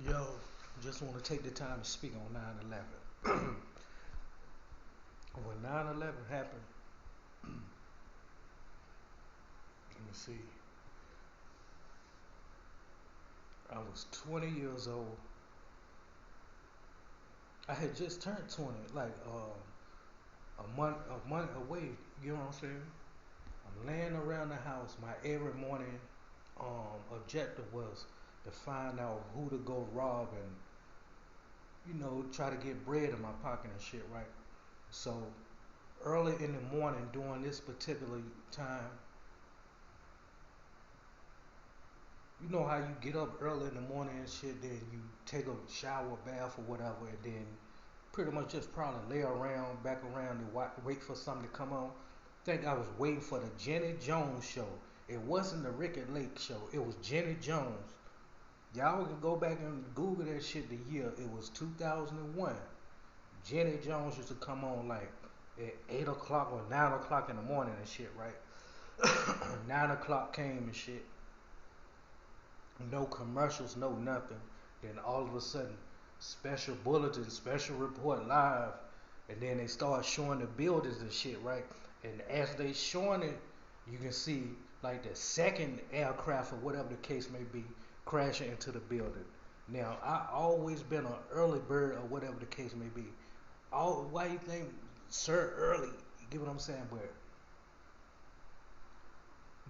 Yo, just want to take the time to speak on 9/11. When 9/11 happened, let me see, I was 20 years old. I had just turned 20, like a month away. You know what I'm saying? I'm laying around the house. My every morning objective was to find out who to go rob and try to get bread in my pocket and shit, right? So early in the morning during this particular time, you know how you get up early in the morning and shit, then you take a shower, bath, or whatever, and then pretty much just probably lay around, back around, and wait for something to come on. I think I was waiting for the Jenny Jones show. It wasn't the Rick and Lake show. It was Jenny Jones. Y'all can go back and Google that shit. The year it was 2001. Jenny Jones used to come on like at 8 o'clock or 9 o'clock in the morning and shit, right? 9 o'clock came and shit. No commercials, no nothing. Then all of a sudden, special bulletin, special report live, and then they start showing the buildings and shit, right? And as they showing it, you can see like the second aircraft or whatever the case may be crashing into the building. Now I always been an early bird or whatever the case may be. Why you think Sir Early? You get what I'm saying? But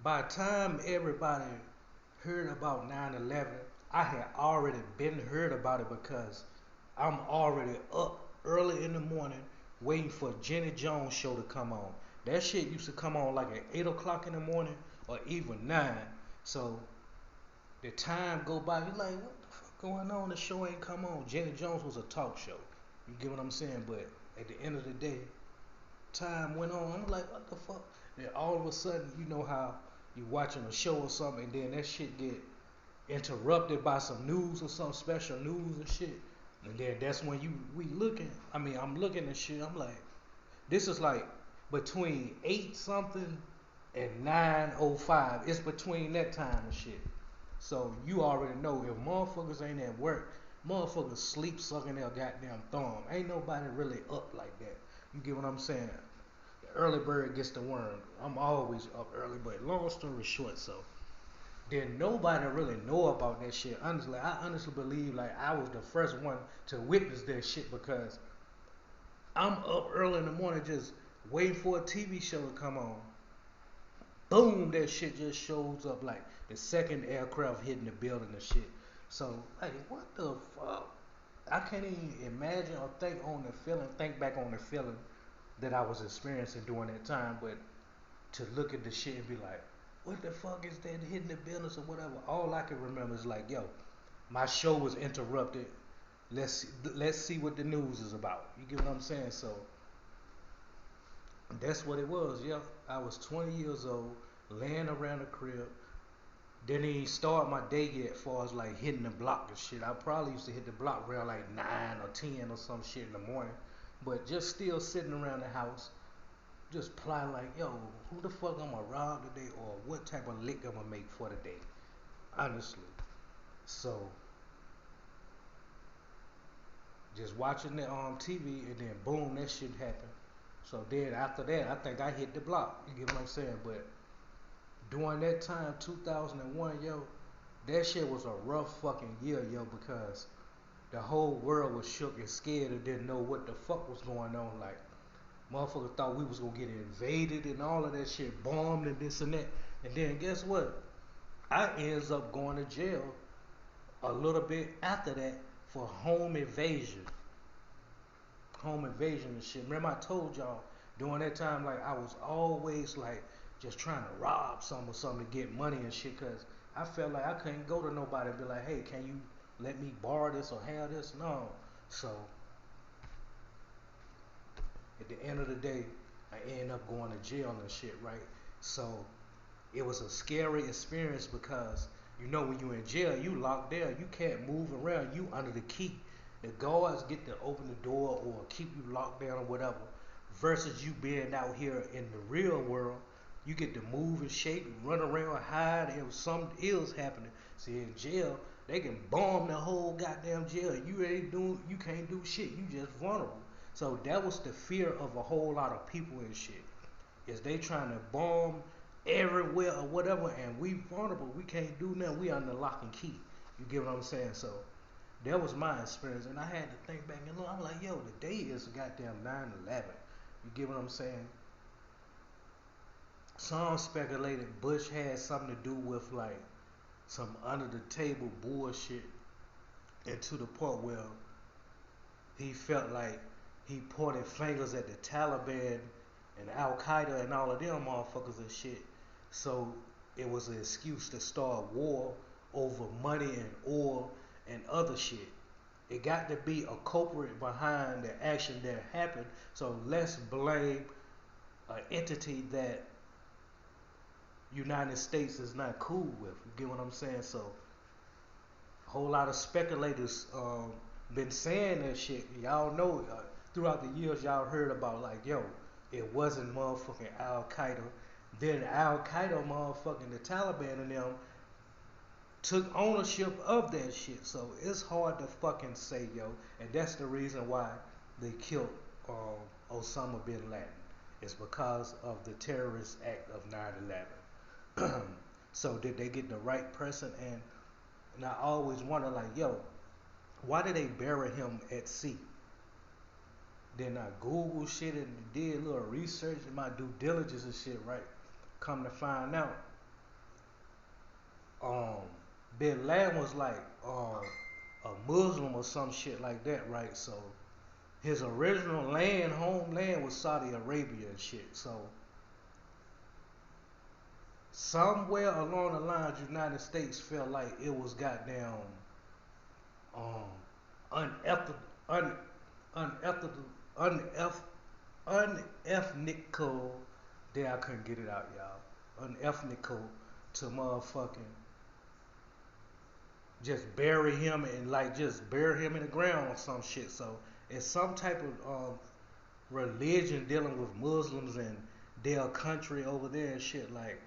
by the time everybody heard about 9/11, I had already been heard about it because I'm already up early in the morning waiting for Jenny Jones show to come on. That shit used to come on like at 8 o'clock in the morning or even 9. So the time go by, you're like, what the fuck going on? The show ain't come on. Jenny Jones was a talk show. You get what I'm saying? But at the end of the day, time went on. I'm like, what the fuck? Then all of a sudden, you know how you watching a show or something, and then that shit get interrupted by some news or some special news and shit. And then that's when we looking. I mean, I'm looking at shit. I'm like, this is like between 8 something and 9:05. It's between that time and shit. So you already know if motherfuckers ain't at work, motherfuckers sleep sucking their goddamn thumb. Ain't nobody really up like that. You get what I'm saying? The early bird gets the worm. I'm always up early, but long story short, so then nobody really know about that shit. Honestly, I honestly believe like I was the first one to witness that shit because I'm up early in the morning just waiting for a TV show to come on. Boom, that shit just shows up like the second aircraft hitting the building and shit. So like, what the fuck? I can't even imagine or think back on the feeling that I was experiencing during that time, but to look at the shit and be like, what the fuck is that hitting the business or whatever? All I can remember is like, yo, my show was interrupted. Let's see what the news is about. You get what I'm saying? So that's what it was. Yeah, I was 20 years old, laying around the crib. Didn't even start my day yet, as far as like hitting the block and shit. I probably used to hit the block around like 9 or 10 or some shit in the morning, but just still sitting around the house, just plotting like, yo, who the fuck I'm gonna rob today, or what type of lick I'm gonna make for the day. Honestly, so just watching the TV and then boom, that shit happened. So then after that, I think I hit the block. You get what I'm saying? But during that time, 2001, yo, that shit was a rough fucking year, yo, because the whole world was shook and scared and didn't know what the fuck was going on. Like, motherfuckers thought we was gonna get invaded and all of that shit, bombed and this and that. And then guess what? I ends up going to jail a little bit after that for home invasion. Home invasion and shit. Remember I told y'all during that time, like I was always like just trying to rob some or something to get money and shit, cause I felt like I couldn't go to nobody and be like, hey, can you let me borrow this or have this? No. So at the end of the day, I ended up going to jail and shit, right? So it was a scary experience because when you in jail, you locked there, you can't move around, you under the key. The guards get to open the door or keep you locked down or whatever. Versus you being out here in the real world, You get to move and shake, and run around, hide, and something ill's happening. See, in jail, they can bomb the whole goddamn jail. You can't do shit. You just vulnerable. So that was the fear of a whole lot of people and shit. Is they trying to bomb everywhere or whatever, and we vulnerable. We can't do nothing. We under lock and key. You get what I'm saying? So that was my experience, and I had to think back and look. I'm like, yo, the day is goddamn 9/11. You get what I'm saying? Some speculated Bush had something to do with like some under the table bullshit, and to the point where he felt like he pointed fingers at the Taliban and Al Qaeda and all of them motherfuckers and shit. So it was an excuse to start war over money and oil and other shit. It got to be a culprit behind the action that happened. So let's blame an entity that United States is not cool with. You get what I'm saying? So a whole lot of speculators been saying that shit. Y'all know throughout the years y'all heard about like, yo, it wasn't motherfucking Al Qaeda. Then Al Qaeda motherfucking the Taliban and them took ownership of that shit. So it's hard to fucking say, yo. And that's the reason why they killed Osama bin Laden. It's because of the terrorist act of 9/11. So did they get the right person? And I always wonder, like, yo, why did they bury him at sea? Then I Google shit and did a little research and my due diligence and shit, right? Come to find out, um, Bin Laden was like a Muslim or some shit like that, right? So his original homeland was Saudi Arabia and shit. So somewhere along the lines, United States felt like it was goddamn um, unethical, unethical, unethnical. There, I couldn't get it out, y'all. Unethnical to motherfucking just bury him and like just bury him in the ground or some shit. So it's some type of religion dealing with Muslims and their country over there and shit. Like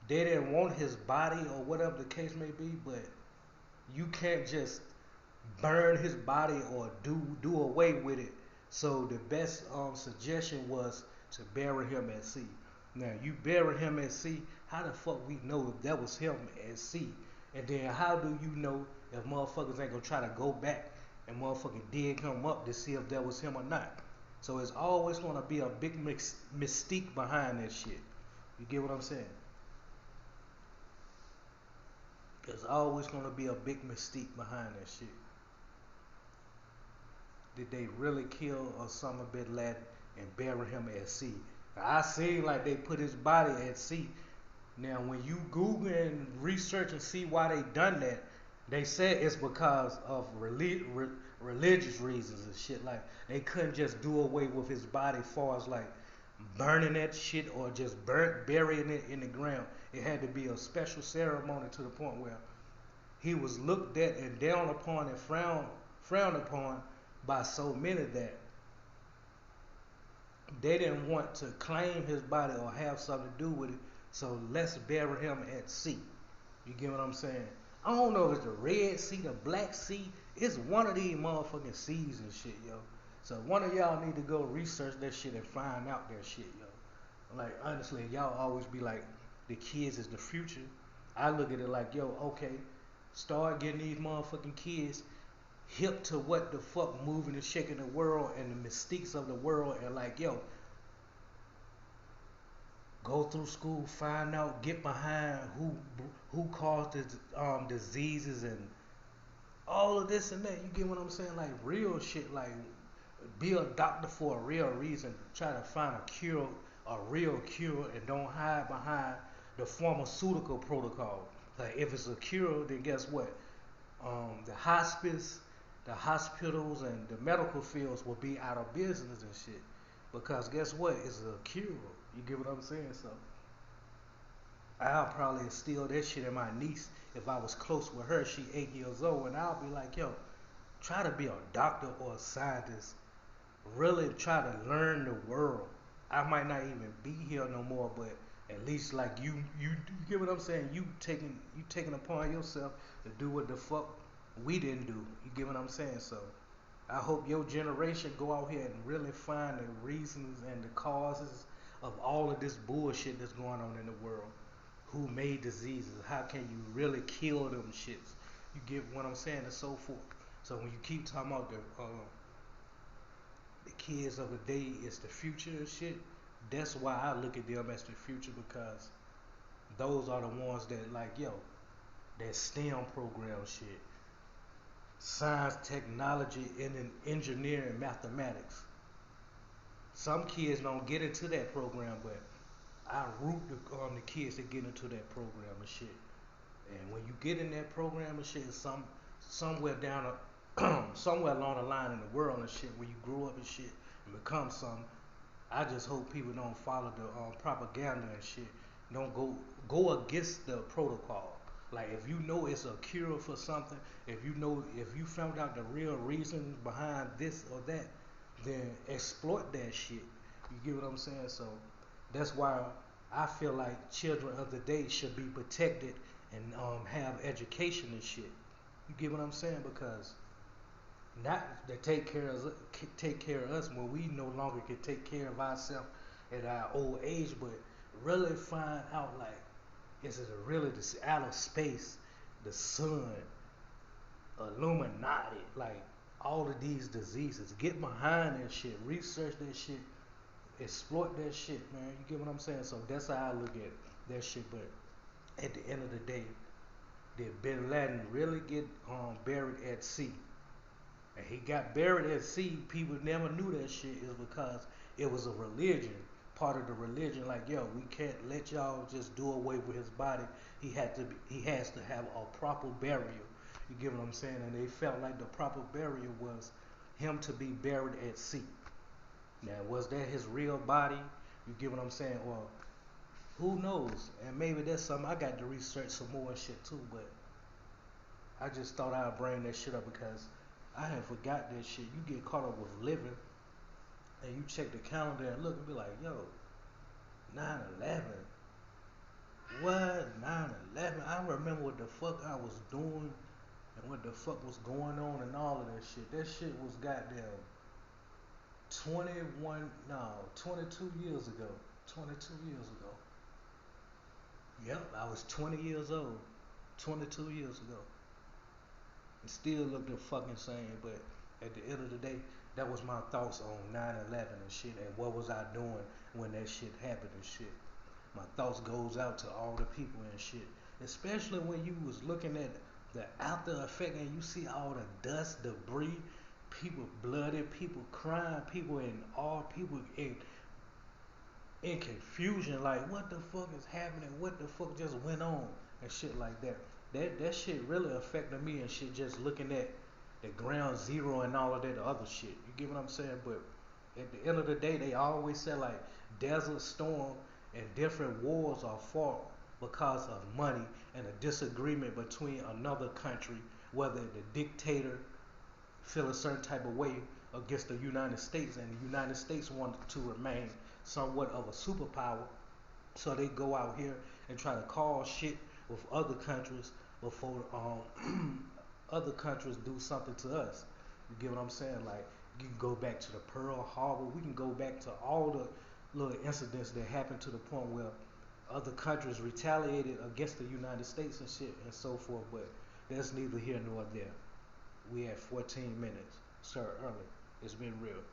they didn't want his body or whatever the case may be, but you can't just burn his body or do away with it. So the best suggestion was to bury him at sea. Now you bury him at sea. How the fuck we know if that was him at sea? And then how do you know if motherfuckers ain't gonna try to go back and motherfucking dig him up to see if that was him or not? So it's always gonna be a big mystique behind that shit. You get what I'm saying? There's always gonna be a big mystique behind that shit. Did they really kill Osama bin Laden and bury him at sea? Now, I seen like they put his body at sea. Now, when you Google and research and see why they done that, they said it's because of religious reasons and shit. Like they couldn't just do away with his body, far as like burning that shit or just burying it in the ground. It had to be a special ceremony to the point where he was looked at and down upon and frowned upon by so many that they didn't want to claim his body or have something to do with it. So let's bury him at sea. You get what I'm saying? I don't know if it's the Red Sea, the Black Sea. It's one of these motherfucking seas and shit, yo. So one of y'all need to go research that shit and find out that shit, yo. Like honestly, y'all always be like, the kids is the future. I look at it like, yo, okay, start getting these motherfucking kids hip to what the fuck moving and shaking the world and the mystiques of the world, and like, yo, go through school, find out, get behind who caused the diseases and all of this and that. You get what I'm saying? Like real shit. Like be a doctor for a real reason. Try to find a cure, a real cure, and don't hide behind the pharmaceutical protocol. Like if it's a cure, then guess what? The hospice, the hospitals, and the medical fields will be out of business and shit. Because guess what? It's a cure. You get what I'm saying? So I'll probably instill that shit in my niece if I was close with her. She 8 years old, and I'll be like, yo, try to be a doctor or a scientist. Really try to learn the world. I might not even be here no more, but At least like you get what I'm saying. You taking upon yourself to do what the fuck we didn't do. You get what I'm saying? So I hope your generation go out here and really find the reasons and the causes of all of this bullshit that's going on in the world. Who made diseases? How can you really kill them shits? You get what I'm saying, and so forth. So when you keep talking about the kids of the day is the future and shit, that's why I look at them as the future because those are the ones that like yo, that STEM program shit, science, technology, and then engineering, mathematics. Some kids don't get into that program, but I root the kids to get into that program and shit. And when you get in that program and shit, somewhere down somewhere along the line in the world and shit, when you grow up and shit and become something, I just hope people don't follow the propaganda and shit. Don't go against the protocol. Like if you know it's a cure for something, if you found out the real reason behind this or that, then exploit that shit. You get what I'm saying? So that's why I feel like children of the day should be protected and have education and shit. You get what I'm saying? Because not to take care of us when we no longer can take care of ourselves at our old age, but really find out like is it really this outer space, the sun, Illuminati, like all of these diseases. Get behind that shit, research that shit, exploit that shit, man. You get what I'm saying? So that's how I look at that shit. But at the end of the day, did Bin Laden really get buried at sea? And he got buried at sea. People never knew that shit is because it was a religion, part of the religion. Like, yo, we can't let y'all just do away with his body. He has to have a proper burial. You get what I'm saying? And they felt like the proper burial was him to be buried at sea. Now, was that his real body? You get what I'm saying? Or who knows? And maybe that's something I got to research some more and shit too. But I just thought I'd bring that shit up because I had forgot that shit. You get caught up with living and you check the calendar and look and be like, yo, 9/11. What? 9/11? I remember what the fuck I was doing and what the fuck was going on and all of that shit. That shit was goddamn 21, no, 22 years ago. 22 years ago. Yep, I was 20 years old. 22 years ago. And still look the fucking same, but at the end of the day, that was my thoughts on 9/11 and shit, and what was I doing when that shit happened and shit. My thoughts goes out to all the people and shit, especially when you was looking at the after effect and you see all the dust, debris, people blooded, people crying, people in all, people in confusion, like what the fuck is happening, what the fuck just went on and shit like that. That shit really affected me and shit just looking at the ground zero and all of that other shit. You get what I'm saying? But at the end of the day they always say like desert storm and different wars are fought because of money and a disagreement between another country, whether the dictator feel a certain type of way against the United States, and the United States wanted to remain somewhat of a superpower. So they go out here and try to cause shit with other countries before other countries do something to us. You get what I'm saying? Like you can go back to the Pearl Harbor. We can go back to all the little incidents that happened to the point where other countries retaliated against the United States and shit and so forth. But that's neither here nor there. We at 14 minutes. Sir, early. It's been real.